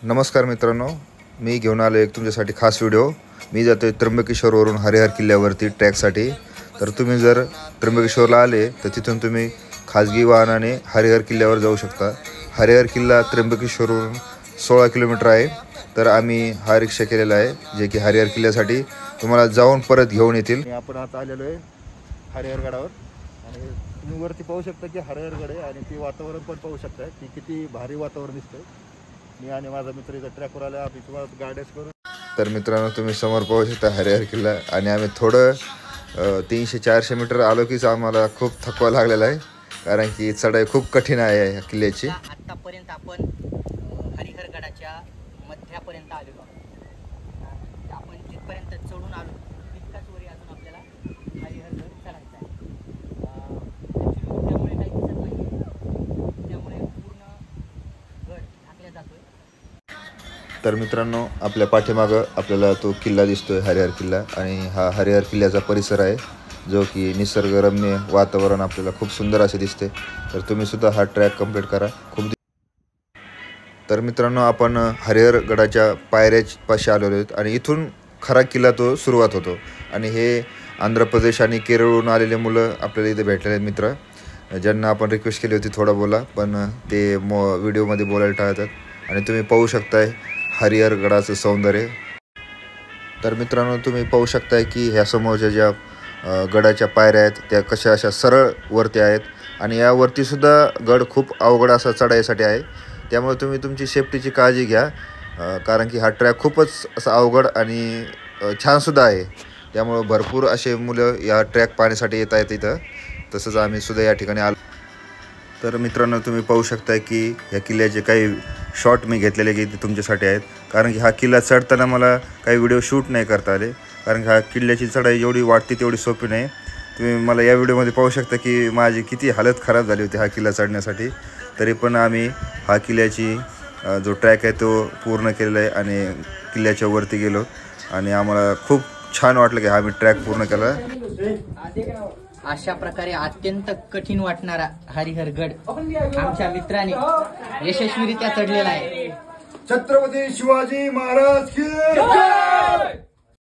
नमस्कार मित्रांनो, मी घेऊन आलो एक तुमच्यासाठी खास व्हिडिओ। मी जातोय त्र्यंबकेश्वरवरून हरिहर किल्ल्यावरती ट्रॅकसाठी। तर तुम्ही जर त्र्यंबकेश्वरला आले तर तिथून तुम्ही खाजगी वाहनाने हरिहर किल्ल्यावर जाऊ शकता। हरिहर किल्ला त्र्यंबकेश्वरवरून 16 किलोमीटर आहे। तर आम्ही हा रिक्षा केलेला आहे जे की हरिहर किल्ल्यासाठी तुम्हाला जाऊन परत घेऊन येतील। आपण आता आलेलो आहे हरिहर गडावर आणि तुम्ही वरती पाहू शकता की हरिहर गड आहे आणि ते वातावरण पण पाहू शकता की किती भारी वातावरण दिसतंय। मी आणि माझा मित्र इथं ट्रॅकवर आला, आम्ही तुम्हाला गाईडन्स करू। तर मित्रांनो, तुम्ही समोर पाहू शकता हरिहर किल्ला आणि आम्ही थोडं 300-400 मीटर आलो कीच आम्हाला खूप थकवा लागलेला आहे, कारण की चढाई खूप कठीण आहे या किल्ल्याची। आतापर्यंत आपण हरिहर गडाच्या मध्यापर्यंत आलेलो आहोत। आपण जिथपर्यंत चढून आलो तितकाच वरी अजून आपल्याला हरिहर गड चढायचा आहे। त्यामुळे काही दिसत नाही, त्यामुळे पूर्ण गड ढाकल्या जातोय। तर मित्रांनो, आपल्या पाठीमागं आपल्याला तो किल्ला दिसतोय, हरिहर किल्ला, आणि हा हरिहर किल्ल्याचा परिसर आहे जो की निसर्गरम्य वातावरण आपल्याला खूप सुंदर असे दिसते। तर तुम्ही सुद्धा हा ट्रॅक कंप्लीट करा। तर मित्रांनो, आपण हरिहर गडाच्या पायऱ्यापाशी आलेलो आहोत आणि इथून खरा किल्ला तो सुरुवात होतो। आणि हे आंध्र प्रदेश आणि केरळहून आलेले मुलं आपल्याला इथे भेटलेले आहेत मित्र, ज्यांना आपण रिक्वेस्ट केली होती थोडा बोला, पण ते व्हिडिओमध्ये बोलायला टाळतात। आणि तुम्ही पाहू शकताय हरिहर गडाचं सौंदर्य। तर मित्रांनो, तुम्ही पाहू शकताय की ह्या समोरच्या ज्या गडाच्या पायऱ्या आहेत त्या कशा अशा सरळ वरती आहेत आणि यावरती सुद्धा गड खूप अवघड असा चढाईसाठी आहे। त्यामुळे तुम्ही तुमची सेफ्टीची काळजी घ्या, कारण की हा ट्रॅक खूपच असा अवघड आणि छानसुद्धा आहे। त्यामुळं भरपूर असे मुलं या ट्रॅक पाहण्यासाठी येत आहेत इथं। तसंच आम्ही सुद्धा या ठिकाणी आलो। तर मित्रांनो, तुम्ही पाहू शकताय की ह्या किल्ल्याचे काही शॉट मी घेतलेले की ते तुमच्यासाठी आहेत, कारण की हा किल्ला चढताना मला काही व्हिडिओ शूट नाही करता आले, कारण की हा किल्ल्याची चढाई जेवढी वाटते तेवढी सोपी नाही। तुम्ही मला या व्हिडिओमध्ये पाहू शकता की माझी किती हालत खराब झाली होती हा किल्ला चढण्यासाठी। तरी पण आम्ही हा किल्ल्याची जो ट्रॅक आहे तो पूर्ण केलेला आहे आणि किल्ल्याच्या वरती गेलो आणि आम्हाला खूप छान वाटलं की हा मी ट्रॅक पूर्ण केला। अशा प्रकारे अत्यंत कठीण वाटणारा हरिहर गड आमच्या मित्राने यशस्वीरित्या चढलेला आहे। छत्रपती शिवाजी महाराज की जय।